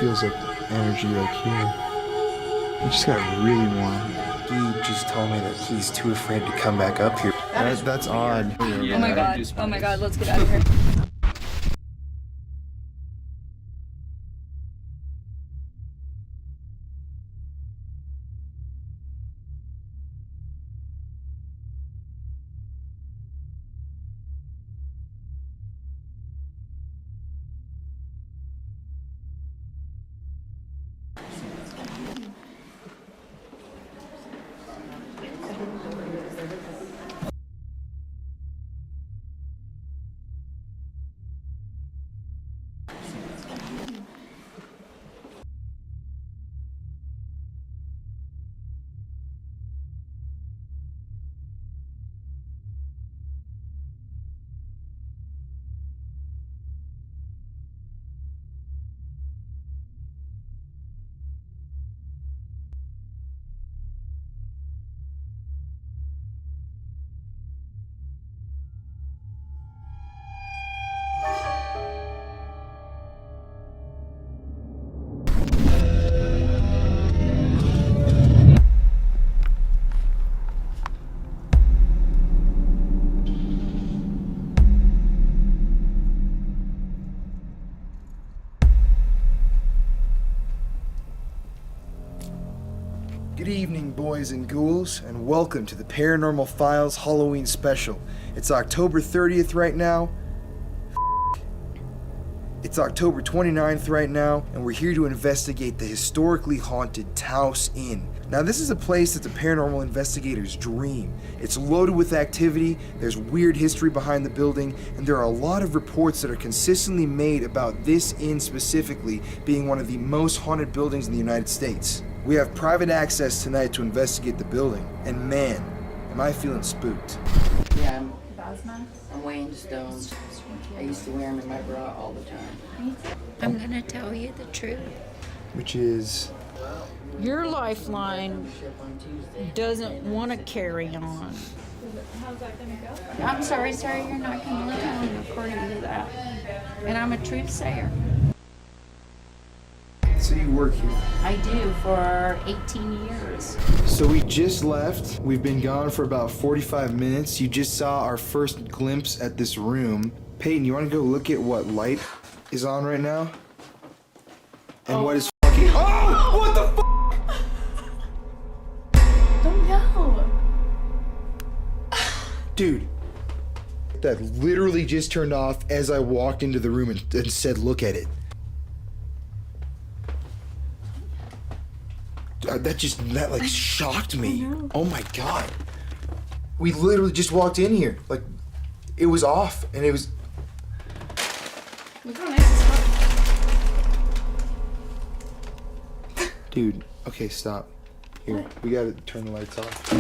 feels like energy like here. It just got really warm. He just told me that he's too afraid to come back up here. That's odd. Yeah, oh my god, let's get out of here. Good evening, boys and ghouls, and welcome to the Paranormal Files Halloween Special. It's October 30th right now. It's October 29th right now, and we're here to investigate the historically haunted Taos Inn. Now, this is a place that's a paranormal investigator's dream. It's loaded with activity, there's weird history behind the building, and there are a lot of reports that are consistently made about this inn specifically being one of the most haunted buildings in the United States. We have private access tonight to investigate the building, and man, am I feeling spooked. Yeah, I'm weighing stones. I used to wear them in my bra all the time. I'm gonna tell you the truth. Which is... Your lifeline doesn't want to carry on. I'm sorry, sir, you're not gonna live on according to that. And I'm a truth sayer. So you work here? I do for 18 years. So we just left. We've been gone for about 45 minutes. You just saw our first glimpse at this room. Peyton, you want to go look at what light is on right now? And what is fucking... Oh! What the f***? Don't know. Dude. That literally just turned off as I walked into the room and said, look at it. That like shocked me. Oh my god. We literally just walked in here. Like, it was off and it was... Look how nice this is. Dude, okay, stop. Here, we gotta turn the lights off.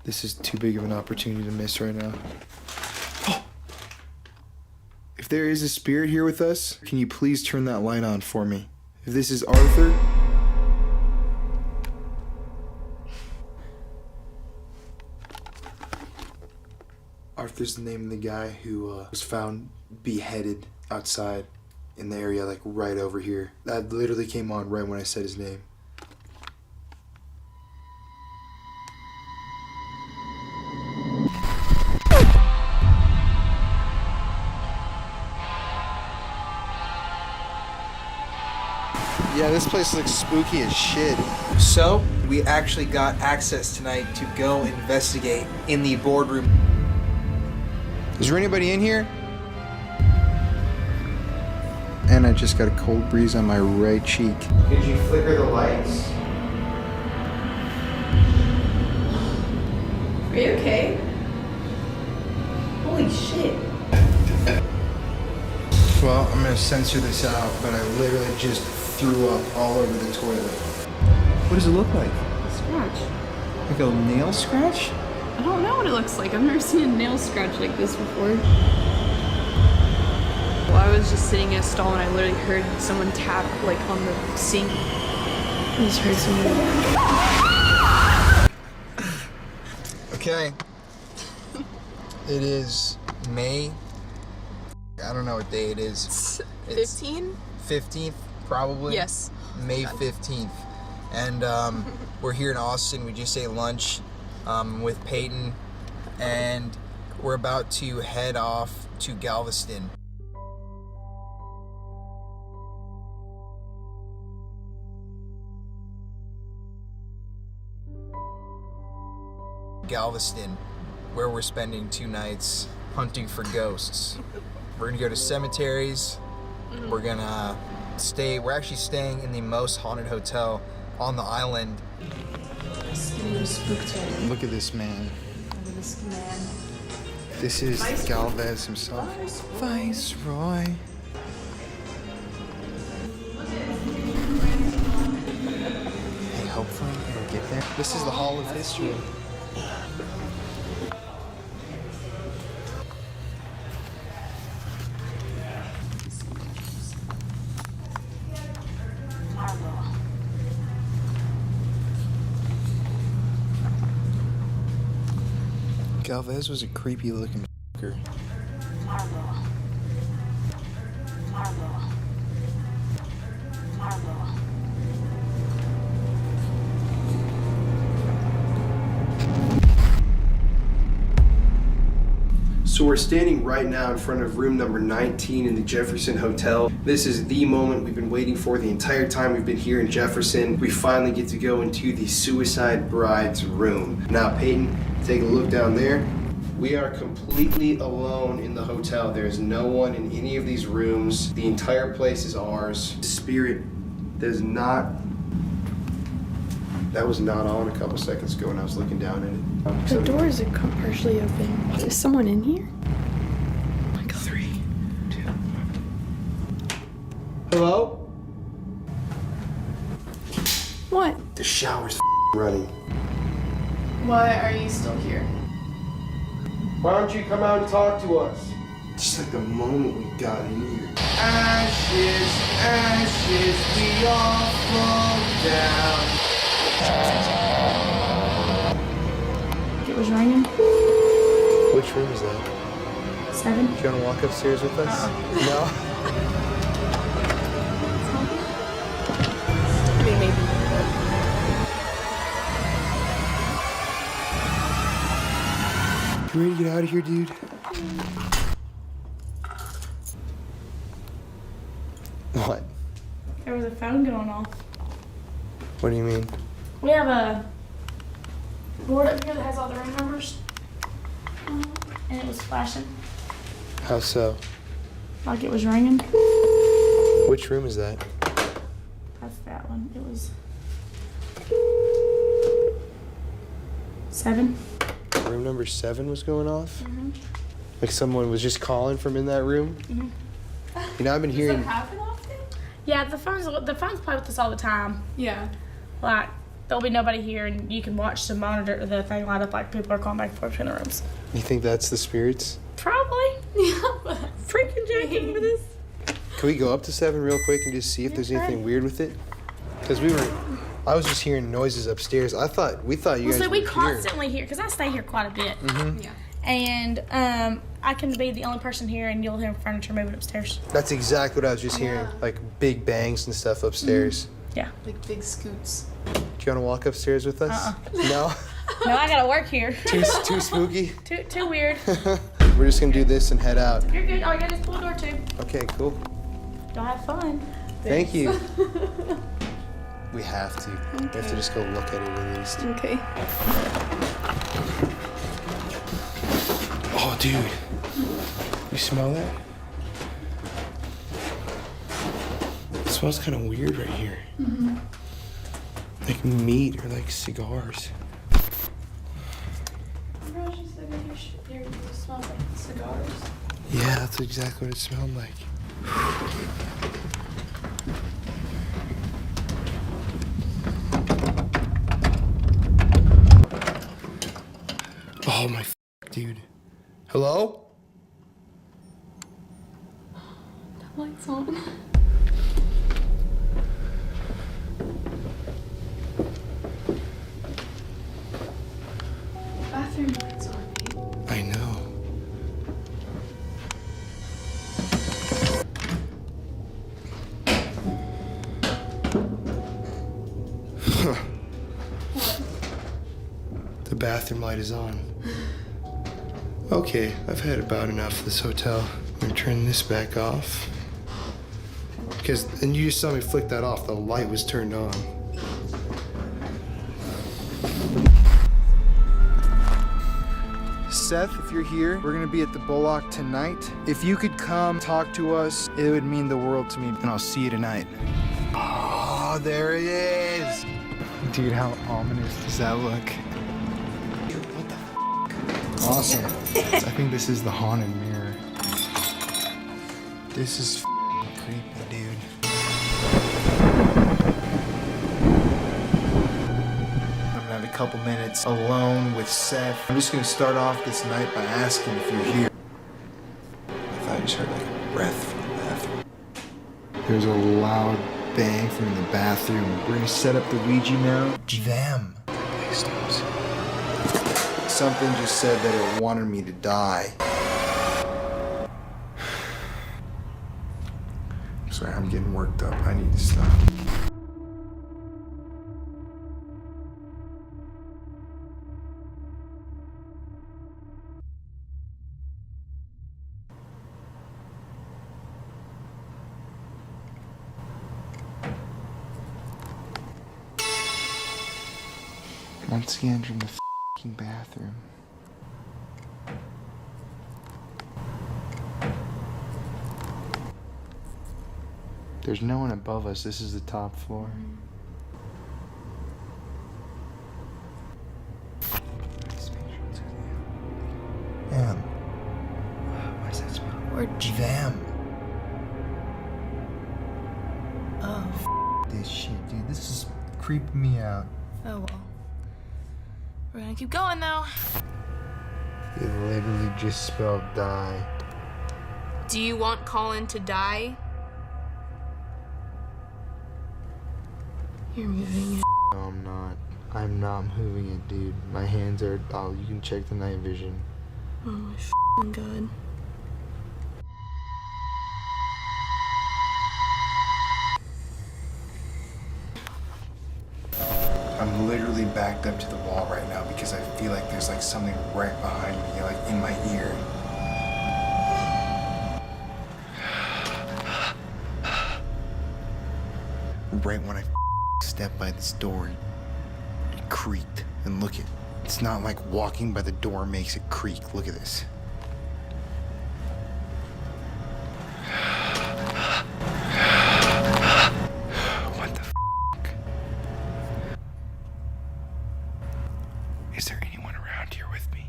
This is too big of an opportunity to miss right now. Oh! If there is a spirit here with us, can you please turn that light on for me? If this is Arthur... Arthur's the name of the guy who was found beheaded outside in the area, like right over here. That literally came on right when I said his name. Yeah, this place looks spooky as shit. So, we actually got access tonight to go investigate in the boardroom. Is there anybody in here? And I just got a cold breeze on my right cheek. Did you flicker the lights? Are you okay? Holy shit. Well, I'm gonna censor this out, but I literally just threw up all over the toilet. What does it look like? A scratch. Like a nail scratch? I don't know what it looks like. I've never seen a nail scratch like this before. Well, I was just sitting in a stall and I literally heard someone tap like on the sink. I just heard someone. Okay. It is May. I don't know what day it is. It's 15? 15th, probably. Yes. May 15th. And we're here in Austin. We just ate lunch with Peyton, and we're about to head off to Galveston. Galveston, where we're spending 2 nights hunting for ghosts. We're gonna go to cemeteries. We're gonna we're actually staying in the most haunted hotel on the island. Look at this man. Look at this man. This is Galvez himself. Viceroy. Hey, hopefully it'll get there. This is the Hall of History. Galvez was a creepy looking fucker. So we're standing right now in front of room number 19 in the Jefferson Hotel. This is the moment we've been waiting for the entire time we've been here in Jefferson. We finally get to go into the suicide bride's room. Now, Peyton, take a look down there. We are completely alone in the hotel. There's no one in any of these rooms. The entire place is ours. Spirit does not... That was not on a couple seconds ago when I was looking down at it. The doors are partially open. Is someone in here? Oh my God. 3, 2. Hello? What? The shower's running. Why are you still here? Why don't you come out and talk to us? Just like the moment we got in here. Ashes, ashes, we all fall down. It was raining. Which room is that? 7. Do you want to walk upstairs with us? No? I mean, maybe. You ready to get out of here, dude? What? There was a phone going off. What do you mean? We have a board up here that has all the room numbers. And it was flashing How so? like it was ringing. Which room is that? That's that one. It was 7. Room number 7 was going off? Like someone was just calling from in that room? You know, I've been hearing... happen often? Yeah, the phones play with us all the time. Yeah. Like there'll be nobody here, and you can watch the monitor, the thing light up like people are calling back and forth between the rooms. You think that's the spirits? Probably. Yeah. Freaking joking for this. Can we go up to 7 real quick and just see if there's anything weird with it? Because I was just hearing noises upstairs. we thought you guys So were we here. constantly hear, because I stay here quite a bit. Yeah. And I can be the only person here, and you'll hear furniture moving upstairs. That's exactly what I was just hearing. Yeah. Like big bangs and stuff upstairs. Yeah. Like big scoots. Do you want to walk upstairs with us? No? No, I gotta work here. Too spooky? Too weird. We're just going to do this and head out. You're good. All you gotta do is pull the door too. Okay, cool. Y'all have fun. Thank you. We have to. We have to just go look at it at least. Okay. Oh, dude. You smell that? It smells kind of weird right here. Like meat or like cigars. Smells like cigars. Yeah, that's exactly what it smelled like. Oh my dude. Hello? The lights on. Bathroom lights on, mate. I know. The bathroom light is on. Okay, I've had about enough of this hotel. I'm gonna turn this back off. And you just saw me flick that off. The light was turned on. Seth, if you're here, we're gonna be at the Bullock tonight. If you could come talk to us, it would mean the world to me, and I'll see you tonight. Oh, there it is! Dude, how ominous does that look? What the f***? Awesome. I think this is the haunted mirror. This is creepy, dude. I'm gonna have a couple minutes alone with Seth. I'm just gonna start off this night by asking if you're here. I thought I just heard like a breath from the bathroom. There's a loud bang from the bathroom. We're gonna set up the Ouija now. Them. Please stop. Something just said that it wanted me to die. Sorry, I'm getting worked up. I need to stop. Once again from the f***ing bathroom. There's no one above us. This is the top floor. Man. What does that smell? Where'd you... Them. Oh. This shit, dude. This is creeping me out. Oh well. We're gonna keep going though. It literally just spelled die. Do you want Colin to die? You're moving it. No, I'm not. I'm not moving it, dude. My hands are... Oh, you can check the night vision. Oh my f***ing god. I'm literally backed up to the wall right now because I feel like there's like something right behind me, like in my ear. Right when I stepped by this door, it creaked. And look, it's not like walking by the door makes it creak. Look at this. What the f***? Is there anyone around here with me?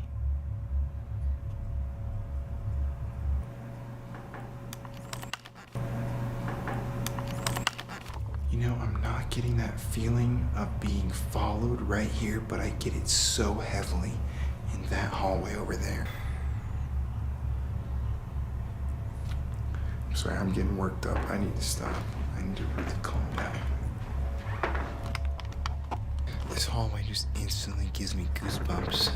You know, I'm not getting that feeling of being followed right here, but I get it so heavily in that hallway over there. I'm sorry, I'm getting worked up. I need to stop. I need to really calm down. This hallway just instantly gives me goosebumps.